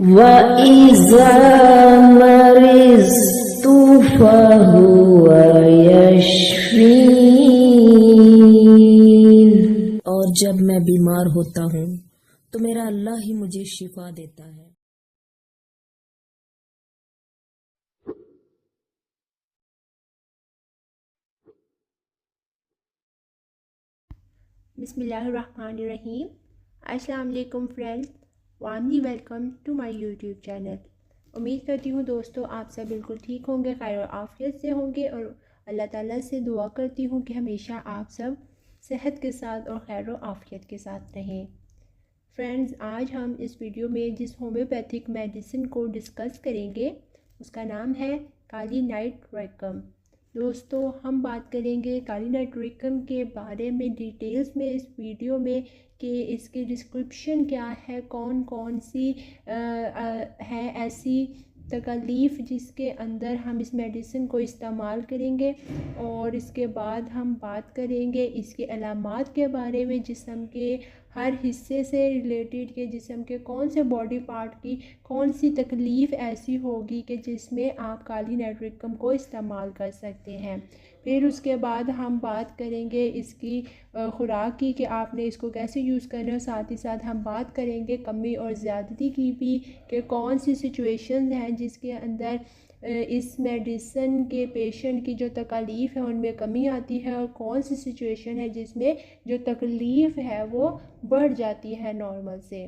वइज़ा मरिज़्तु फहुव यशफ़ीन। और जब मैं बीमार होता हूँ तो मेरा अल्लाह ही मुझे शिफा देता है। बिस्मिल्लाहिर्रहमानिर्रहीम। अस्सलाम वालेकुम friends, warmly welcome to my YouTube channel. उम्मीद करती हूँ दोस्तों आप सब बिल्कुल ठीक होंगे, खैर और आफियत से होंगे और अल्लाह ताला से दुआ करती हूँ कि हमेशा आप सब सेहत के साथ और खैर और आफियत के साथ रहें। फ्रेंड्स, आज हम इस वीडियो में जिस होम्योपैथिक मेडिसिन को डिस्कस करेंगे उसका नाम है काली नाइट्रोएकम। दोस्तों, हम बात करेंगे काली नाइट्रोएकम के बारे में डिटेल्स में इस वीडियो में कि इसकी डिस्क्रिप्शन क्या है, कौन कौन सी है ऐसी तकलीफ़ जिसके अंदर हम इस मेडिसिन को इस्तेमाल करेंगे, और इसके बाद हम बात करेंगे इसके अलामात के बारे में, जिस्म के हर हिस्से से रिलेटेड के जिस्म के कौन से बॉडी पार्ट की कौन सी तकलीफ़ ऐसी होगी कि जिसमें आप काली नाइट्रोएकम को इस्तेमाल कर सकते हैं। फिर उसके बाद हम बात करेंगे इसकी खुराक की कि आपने इसको कैसे यूज़ करना है। साथ ही साथ हम बात करेंगे कमी और ज़्यादती की भी कि कौन सी सिचुएशन हैं जिसके अंदर इस मेडिसिन के पेशेंट की जो तकलीफ़ है उनमें कमी आती है, और कौन सी सिचुएशन है जिसमें जो तकलीफ़ है वो बढ़ जाती है नॉर्मल से।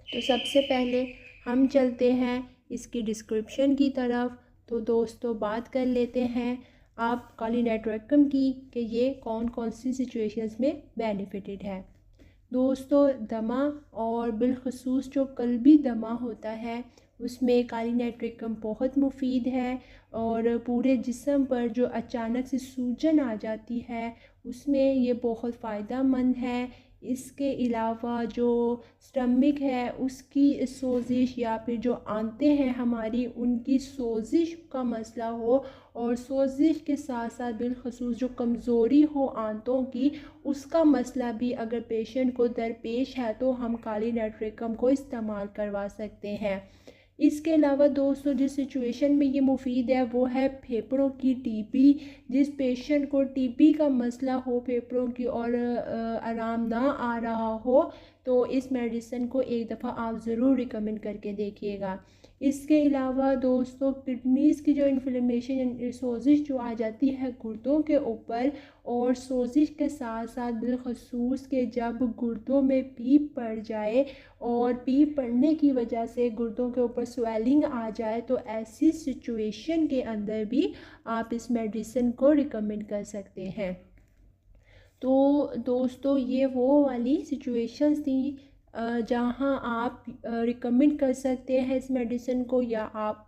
तो सबसे पहले हम चलते हैं इसकी डिस्क्रिप्शन की तरफ। तो दोस्तों, बात कर लेते हैं आप काली नाइट्रोएकम की कि ये कौन कौन सी सिचुएशंस में बेनिफिटेड है। दोस्तों, दमा और बिलखसूस जो कल्बी दमा होता है उसमें काली नाइट्रोएकम बहुत मुफीद है, और पूरे जिस्म पर जो अचानक से सूजन आ जाती है उसमें ये बहुत फ़ायदा मंद है। इसके अलावा जो स्टमक है उसकी सोजिश या फिर जो आंतें हैं हमारी उनकी सोजिश का मसला हो, और सोजिश के साथ साथ बिलखसूस जो कमज़ोरी हो आंतों की उसका मसला भी अगर पेशेंट को दरपेश है तो हम काली नाइट्रोएकम को इस्तेमाल करवा सकते हैं। इसके अलावा दोस्तों, जिस सिचुएशन में ये मुफीद है वो है फेफड़ों की टीबी। जिस पेशेंट को टीबी का मसला हो फेफड़ों की और आराम ना आ रहा हो तो इस मेडिसिन को एक दफ़ा आप ज़रूर रिकमेंड करके देखिएगा। इसके अलावा दोस्तों, किडनीज़ की जो इन्फ्लेमेशन सोजिश जो आ जाती है गुर्दों के ऊपर, और सोजिश के साथ साथ बिलखसूस के जब गुर्दों में पीप पड़ जाए और पीप पड़ने की वजह से गुर्दों के ऊपर स्वेलिंग आ जाए, तो ऐसी सिचुएशन के अंदर भी आप इस मेडिसिन को रिकमेंड कर सकते हैं। तो दोस्तों, ये वो वाली सिचुएशंस थी जहाँ आप रिकमेंड कर सकते हैं इस मेडिसिन को, या आप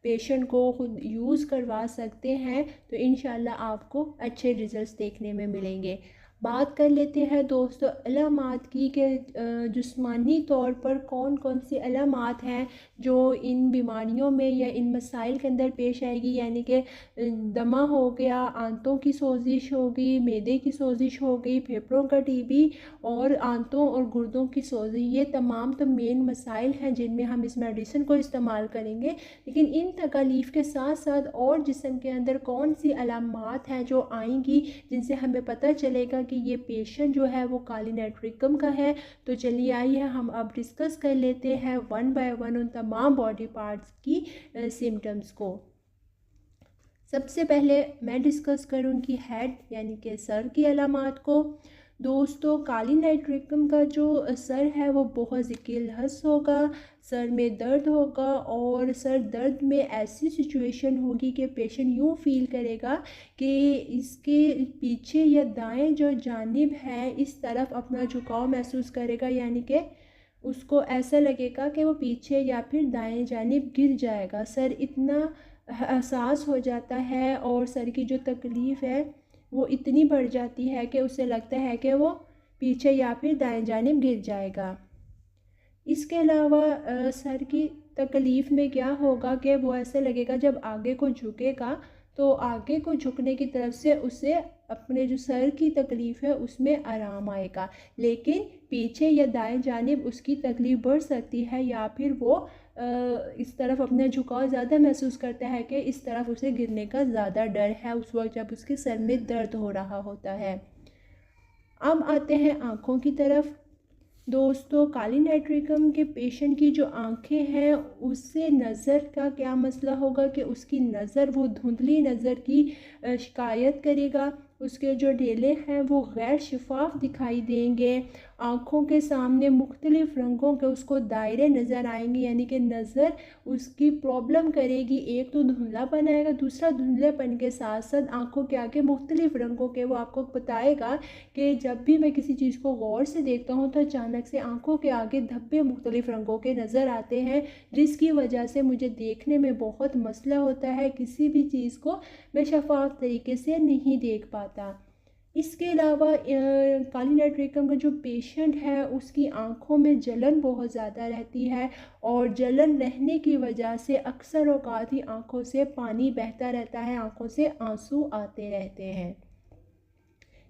पेशेंट को खुद यूज़ करवा सकते हैं, तो इंशाल्लाह आपको अच्छे रिज़ल्ट्स देखने में मिलेंगे। बात कर लेते हैं दोस्तों अलामात की कि जिस्मानी तौर पर कौन कौन सी अलामात हैं जो इन बीमारियों में या इन मसाइल के अंदर पेश आएगी, यानी कि दमा हो गया, आंतों की सोजिश हो गई, मैदे की सोजिश हो गई, फेफड़ों का टीबी और आंतों और गुर्दों की सोजिश। ये तमाम तो मेन मसाइल हैं जिनमें हम इस मेडिसिन को इस्तेमाल करेंगे। लेकिन इन तकालीफ़ के साथ साथ और जिस्म के अंदर कौन सी अलामात हैं जो आएंगी जिनसे हमें पता चलेगा कि ये पेशेंट जो है वो काली नाइट्रोएकम का है। तो चलिए आइए हम अब डिस्कस कर लेते हैं वन बाय वन उन तमाम बॉडी पार्ट्स की सिम्टम्स को। सबसे पहले मैं डिस्कस करूँगी हेड यानी कि सर की अलामात को। दोस्तों, काली नाइट्रोएकम का जो सर है वो बहुत ज़िक्र-ए-लहज़ होगा, सर में दर्द होगा, और सर दर्द में ऐसी सिचुएशन होगी कि पेशेंट यूँ फील करेगा कि इसके पीछे या दाएं जो जानिब है इस तरफ अपना झुकाव महसूस करेगा, यानी कि उसको ऐसा लगेगा कि वो पीछे या फिर दाएं जानिब गिर जाएगा। सर इतना एहसास हो जाता है और सर की जो तकलीफ़ है वो इतनी बढ़ जाती है कि उसे लगता है कि वो पीछे या फिर दाएं जानिब गिर जाएगा। इसके अलावा सर की तकलीफ़ में क्या होगा कि वो ऐसे लगेगा जब आगे को झुकेगा तो आगे को झुकने की तरफ से उसे अपने जो सर की तकलीफ़ है उसमें आराम आएगा। लेकिन पीछे या दाएं जानिब उसकी तकलीफ़ बढ़ सकती है, या फिर वो इस तरफ अपना झुकाव ज़्यादा महसूस करता है कि इस तरफ उसे गिरने का ज़्यादा डर है उस वक्त जब उसके सर में दर्द हो रहा होता है। अब आते हैं आँखों की तरफ। दोस्तों, काली नाइट्रिकम के पेशेंट की जो आंखें हैं उससे नज़र का क्या मसला होगा कि उसकी नज़र, वो धुंधली नज़र की शिकायत करेगा। उसके जो ढेले हैं वो गैर शफाफ दिखाई देंगे। आँखों के सामने मुख्तलिफ़ रंगों के उसको दायरे नज़र आएंगे, यानी कि नज़र उसकी प्रॉब्लम करेगी। एक तो धुंधलापन आएगा, दूसरा धुंधलेपन के साथ साथ आँखों के आगे मुख्तलिफ़ रंगों के वो आपको बताएगा कि जब भी मैं किसी चीज़ को गौर से देखता हूँ तो अचानक से आंखों के आगे धब्बे मुख्तलिफ रंगों के नज़र आते हैं, जिसकी वजह से मुझे देखने में बहुत मसला होता है, किसी भी चीज़ को मैं शफाफ तरीके से नहीं देख पाता। इसके अलावा काली नाइट्रिकम का जो पेशेंट है उसकी आंखों में जलन बहुत ज़्यादा रहती है, और जलन रहने की वजह से अक्सर औक़ात ही आँखों से पानी बहता रहता है, आँखों से आंसू आते रहते हैं।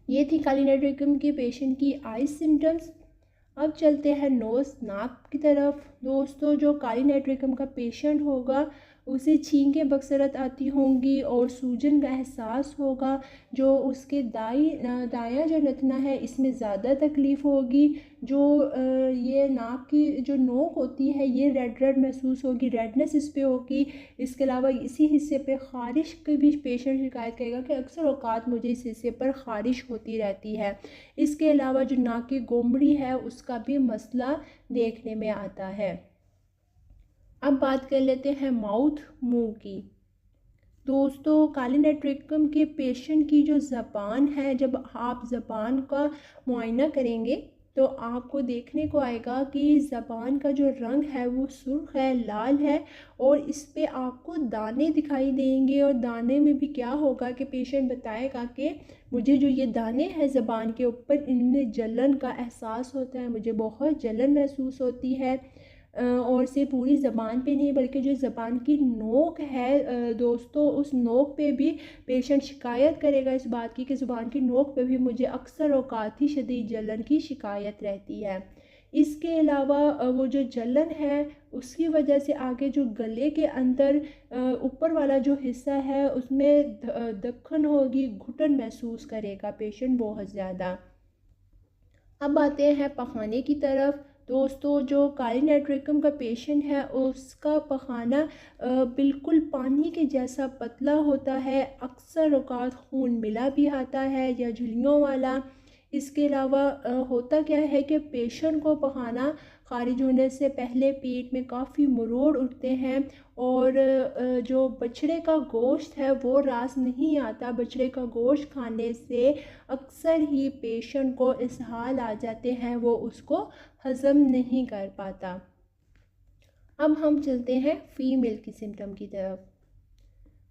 ये थी काली नाइट्रिकम के पेशेंट की आई सिम्टम्स। अब चलते हैं नोज़, नाक की तरफ। दोस्तों, जो काली नाइट्रिकम का पेशेंट होगा उसे छींकें बक्सरत आती होंगी और सूजन का एहसास होगा। जो उसके दायां जो नथना है इसमें ज़्यादा तकलीफ़ होगी। जो ये नाक की जो नोक होती है ये रेड रेड महसूस होगी, रेडनेस इस पे होगी। इसके अलावा इसी हिस्से पे ख़ारिश की भी पेशेंट शिकायत करेगा कि अक्सर औक़ात मुझे इस हिस्से पर ख़ारिश होती रहती है। इसके अलावा जो नाक की गोमड़ी है उसका भी मसला देखने में आता है। अब बात कर लेते हैं माउथ, मुंह की। दोस्तों, काली नाइट्रिकम के पेशेंट की जो ज़बान है, जब आप ज़बान का मुआयना करेंगे तो आपको देखने को आएगा कि ज़बान का जो रंग है वो सुर्ख है, लाल है, और इस पे आपको दाने दिखाई देंगे। और दाने में भी क्या होगा कि पेशेंट बताएगा कि मुझे जो ये दाने हैं ज़बान के ऊपर, इनमें जलन का एहसास होता है, मुझे बहुत जलन महसूस होती है। और से पूरी ज़बान पे नहीं बल्कि जो ज़बान की नोक है दोस्तों, उस नोक पे भी पेशेंट शिकायत करेगा इस बात की कि ज़ुबान की नोक पे भी मुझे अक्सर औक़ात ही शदीद जलन की शिकायत रहती है। इसके अलावा वो जो जलन है उसकी वजह से आगे जो गले के अंदर ऊपर वाला जो हिस्सा है उसमें दक्कन होगी, घुटन महसूस करेगा पेशेंट बहुत ज़्यादा। अब आते हैं पखाने की तरफ। दोस्तों, जो काली नाइट्रिकम का पेशेंट है उसका पखाना बिल्कुल पानी के जैसा पतला होता है, अक्सर औक़ात खून मिला भी आता है या झुर्रियों वाला। इसके अलावा होता क्या है कि पेशेंट को पखाना खारिज होने से पहले पेट में काफ़ी मरोड़ उठते हैं, और जो बछड़े का गोश्त है वो रास नहीं आता। बछड़े का गोश्त खाने से अक्सर ही पेशेंट को इसहाल आ जाते हैं, वो उसको हज़म नहीं कर पाता। अब हम चलते हैं फ़ीमेल की सिम्टम की तरफ।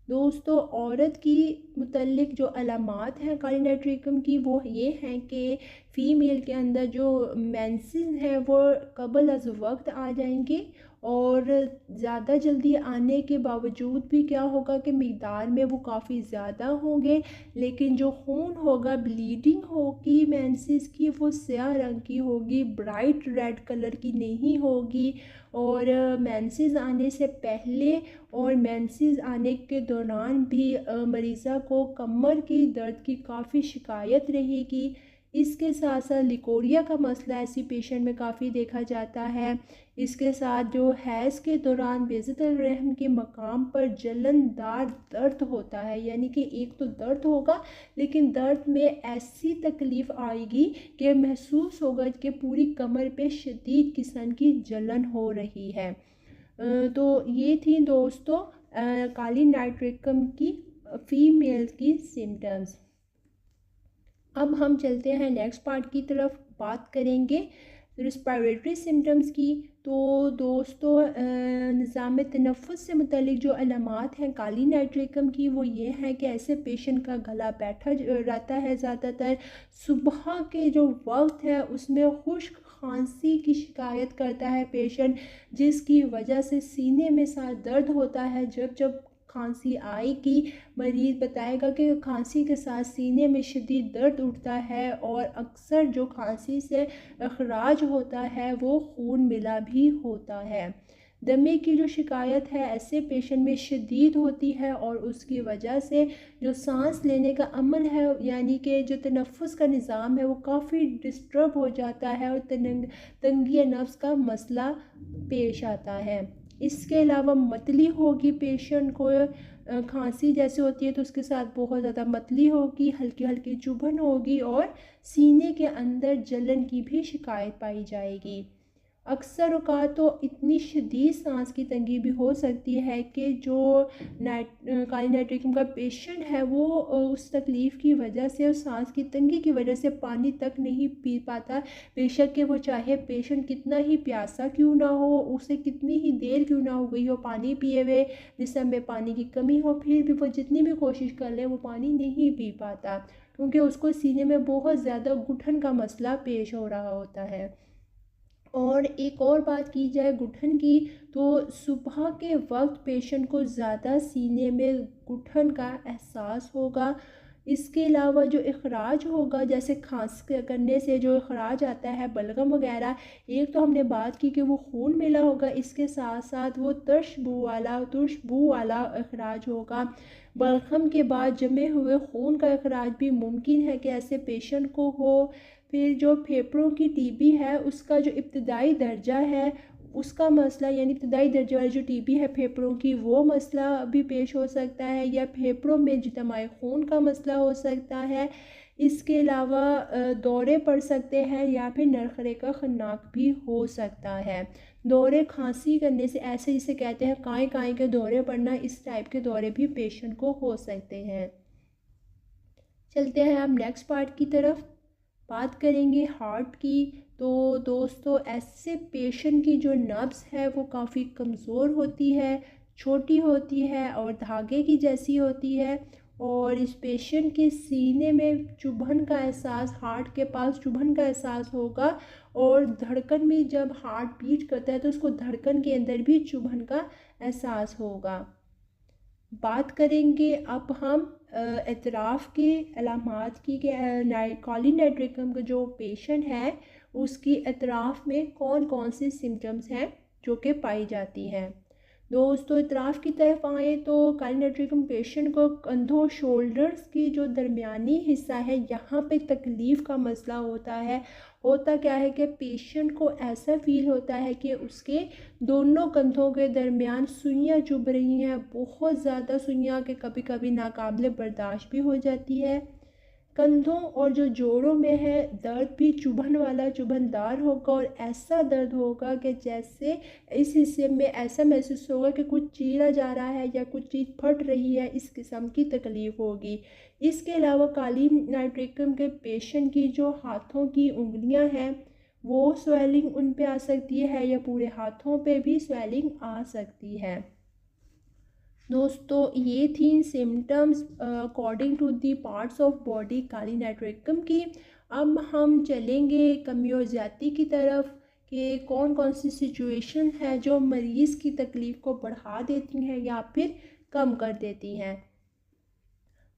दोस्तों, औरत की मुतल्लिक जो अलामात हैं काली नाइट्रिकम की वो ये हैं कि फ़ीमेल के अंदर जो मेंसेस हैं वो कबल अज़ वक्त आ जाएंगे, और ज़्यादा जल्दी आने के बावजूद भी क्या होगा कि मिक़दार में वो काफ़ी ज़्यादा होंगे, लेकिन जो खून होगा, ब्लीडिंग होगी मेंसेस की, वो स्याह रंग की होगी, ब्राइट रेड कलर की नहीं होगी। और मेंसेस आने से पहले और मेंसेस आने के दौरान भी मरीज़ा को कमर की दर्द की काफ़ी शिकायत रहेगी। इसके साथ साथ लिकोरिया का मसला ऐसी पेशेंट में काफ़ी देखा जाता है। इसके साथ जो हैज़ के दौरान बेज़तल रहम के मकाम पर जलनदार दर्द होता है, यानी कि एक तो दर्द होगा लेकिन दर्द में ऐसी तकलीफ़ आएगी कि महसूस होगा कि पूरी कमर पे शदीद किस्म की जलन हो रही है। तो ये थी दोस्तों काली नाइट्रिकम की फ़ीमेल की सिम्टम्स। अब हम चलते हैं नेक्स्ट पार्ट की तरफ, बात करेंगे रिस्पायरेटरी सिम्टम्स की। तो दोस्तों, निज़ाम तनफ़ुस से मुतल्लिक जो अलामात हैं काली नाइट्रिकम की वो ये हैं कि ऐसे पेशेंट का गला बैठा रहता है, ज़्यादातर सुबह के जो वक्त है उसमें खुश्क खांसी की शिकायत करता है पेशेंट, जिसकी वजह से सीने में साथ दर्द होता है। जब जब खांसी आएगी, मरीज़ बताएगा कि खांसी के साथ सीने में शदीद दर्द उठता है और अक्सर जो खांसी से अखराज होता है वो खून मिला भी होता है। दमे की जो शिकायत है ऐसे पेशेंट में शदीद होती है और उसकी वजह से जो सांस लेने का अमल है यानी कि जो तनफ़ुस का निज़ाम है वो काफ़ी डिस्टर्ब हो जाता है और तंगी नफ्स का मसला पेश आता है। इसके अलावा मतली होगी, पेशेंट को खांसी जैसे होती है तो उसके साथ बहुत ज़्यादा मतली होगी, हल्की हल्की चुभन होगी और सीने के अंदर जलन की भी शिकायत पाई जाएगी। अक्सर औक़ात तो इतनी शदीद सांस की तंगी भी हो सकती है कि जो काली नाइट्रिकम का पेशेंट है वो उस तकलीफ़ की वजह से, उस सांस की तंगी की वजह से पानी तक नहीं पी पाता। बेशक कि वो चाहे पेशेंट कितना ही प्यासा क्यों ना हो, उसे कितनी ही देर क्यों ना हो गई हो पानी पिए हुए, जिस्म में पानी की कमी हो, फिर भी वो जितनी भी कोशिश कर ले वो पानी नहीं पी पाता क्योंकि उसको सीने में बहुत ज़्यादा घुटन का मसला पेश हो रहा होता है। और एक और बात की जाए घुटन की, तो सुबह के वक्त पेशेंट को ज़्यादा सीने में घुटन का एहसास होगा। इसके अलावा जो इखराज होगा, जैसे खांस करने से जो इखराज आता है बलगम वगैरह, एक तो हमने बात की कि वो खून मिला होगा, इसके साथ साथ वो तुर्श बू वाला इखराज होगा। बलगम के बाद जमे हुए खून का इखराज भी मुमकिन है कि ऐसे पेशेंट को हो। फिर जो फेफड़ों की टीबी है उसका जो इब्तदाई दर्जा है उसका मसला, यानी इब्तदाई दर्जे वाली जो टीबी है फेफड़ों की, वो मसला भी पेश हो सकता है, या फेफड़ों में जमाए खून का मसला हो सकता है। इसके अलावा दौरे पड़ सकते हैं या फिर नरखरे का खन्नाक भी हो सकता है। दौरे खांसी करने से, ऐसे जिसे कहते हैं काएँ काएँ के दौरे पड़ना, इस टाइप के दौरे भी पेशेंट को हो सकते हैं। चलते हैं अब नेक्स्ट पार्ट की तरफ, बात करेंगे हार्ट की। तो दोस्तों ऐसे पेशेंट की जो नब्ज़ है वो काफ़ी कमज़ोर होती है, छोटी होती है और धागे की जैसी होती है, और इस पेशेंट के सीने में चुभन का एहसास, हार्ट के पास चुभन का एहसास होगा, और धड़कन में जब हार्ट बीट करता है तो उसको धड़कन के अंदर भी चुभन का एहसास होगा। बात करेंगे अब हम एतराफ़ के अलामात की कि काली नाइट्रिकम का जो पेशेंट है उसकी एतराफ़ में कौन कौन सी सिम्टम्स हैं जो कि पाई जाती हैं। दोस्तों इतराफ़ की तरफ आए तो काली नाइट्रिकम पेशेंट को कंधों, शोल्डर्स की जो दरमियानी हिस्सा है यहाँ पे तकलीफ़ का मसला होता है। होता क्या है कि पेशेंट को ऐसा फ़ील होता है कि उसके दोनों कंधों के दरमियान सुइयाँ चुभ रही हैं, बहुत ज़्यादा सुइयाँ, कि कभी कभी नाकाबिले बर्दाश्त भी हो जाती है। कंधों और जो जोड़ों में है दर्द भी चुभन वाला, चुभनदार होगा, और ऐसा दर्द होगा कि जैसे इस हिस्से में ऐसा महसूस होगा कि कुछ चीरा जा रहा है या कुछ चीज़ फट रही है, इस किस्म की तकलीफ़ होगी। इसके अलावा काली नाइट्रिकम के पेशेंट की जो हाथों की उंगलियां हैं वो स्वेलिंग उन पे आ सकती है, या पूरे हाथों पे भी स्वेलिंग आ सकती है। दोस्तों ये थी symptoms according to the parts of body kali nitricum की। अब हम चलेंगे कमी और ज़्यादती की तरफ कि कौन कौन सी सिचुएशन है जो मरीज़ की तकलीफ़ को बढ़ा देती हैं या फिर कम कर देती हैं।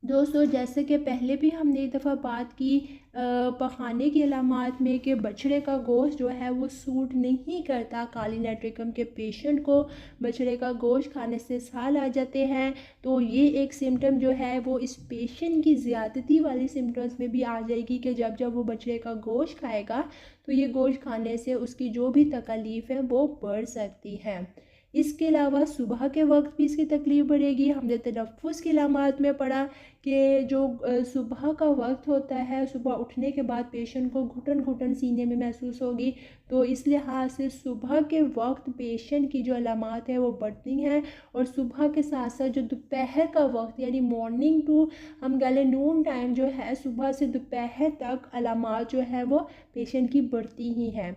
दोस्तों जैसे कि पहले भी हमने एक दफ़ा बात की पखाने की अलामात में कि बछड़े का गोश्त जो है वो सूट नहीं करता काली नाइट्रिकम के पेशेंट को, बछड़े का गोश्त खाने से साल आ जाते हैं। तो ये एक सिम्टम जो है वो इस पेशेंट की ज़्यादती वाली सिम्टम्स में भी आ जाएगी कि जब जब वो बछड़े का गोश्त खाएगा तो ये गोश्त खाने से उसकी जो भी तकलीफ़ है वो बढ़ सकती है। इसके अलावा सुबह के वक्त भी इसकी तकलीफ़ बढ़ेगी। हमने तनफ़ुस की अलामात में पढ़ा कि जो सुबह का वक्त होता है, सुबह उठने के बाद पेशेंट को घुटन घुटन सीने में महसूस होगी। तो इस लिहाज से सुबह के वक्त पेशेंट की जो अलामात है वो बढ़ती हैं, और सुबह के साथ साथ जो दोपहर का वक्त यानी मॉर्निंग टू हम कह लें नून टाइम जो है, सुबह से दोपहर तक अलामात जो है वो पेशेंट की बढ़ती ही हैं।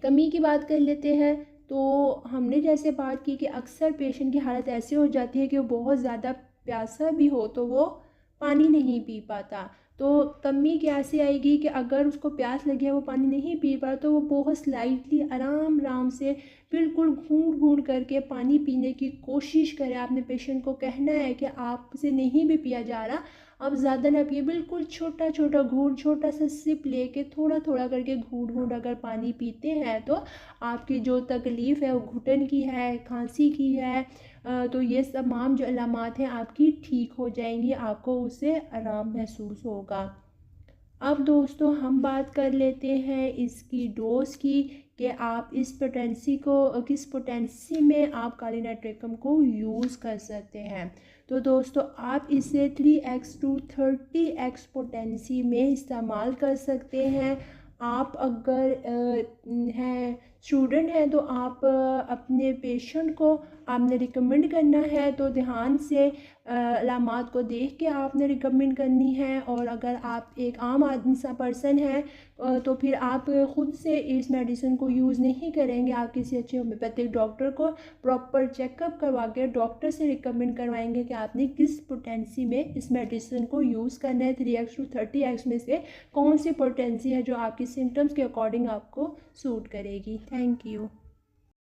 कमी की बात कर लेते हैं। तो हमने जैसे बात की कि अक्सर पेशेंट की हालत ऐसी हो जाती है कि वो बहुत ज़्यादा प्यासा भी हो तो वो पानी नहीं पी पाता। तो कमी कैसे आएगी कि अगर उसको प्यास लगी है वो पानी नहीं पी पा तो वो बहुत स्लाइटली आराम आराम से बिल्कुल घूंट घूंट करके पानी पीने की कोशिश करें। आपने पेशेंट को कहना है कि आपसे नहीं भी पिया जा रहा, आप ज़्यादा ना पिए, बिल्कुल छोटा छोटा घूंट, छोटा सा सिप लेके थोड़ा थोड़ा करके घूंट घूंट अगर पानी पीते हैं तो आपकी जो तकलीफ़ है वो घुटन की है, खांसी की है, तो ये तमाम जो अलामात हैं आपकी ठीक हो जाएंगी, आपको उससे आराम महसूस होगा। अब दोस्तों हम बात कर लेते हैं इसकी डोज की, कि आप इस पोटेंसी को किस पोटेंसी में आप काली नाइट्रेटम को यूज़ कर सकते हैं। तो दोस्तों आप इसे 3x to 30x पोटेंसी में इस्तेमाल कर सकते हैं। आप अगर हैं स्टूडेंट हैं तो आप अपने पेशेंट को आपने रिकमेंड करना है तो ध्यान से अलामात को देख के आपने रिकमेंड करनी है। और अगर आप एक आम आदमी सा पर्सन है तो फिर आप ख़ुद से इस मेडिसिन को यूज़ नहीं करेंगे, आप किसी अच्छे होम्योपैथिक डॉक्टर को प्रॉपर चेकअप करवा के डॉक्टर से रिकमेंड करवाएंगे कि आपने किस पोटेंसी में इस मेडिसिन को यूज़ करना है। 3x to 30x में से कौन सी पोटेंसी है जो आपकी सिम्टम्स के अकॉर्डिंग आपको सूट करेगी। Thank you.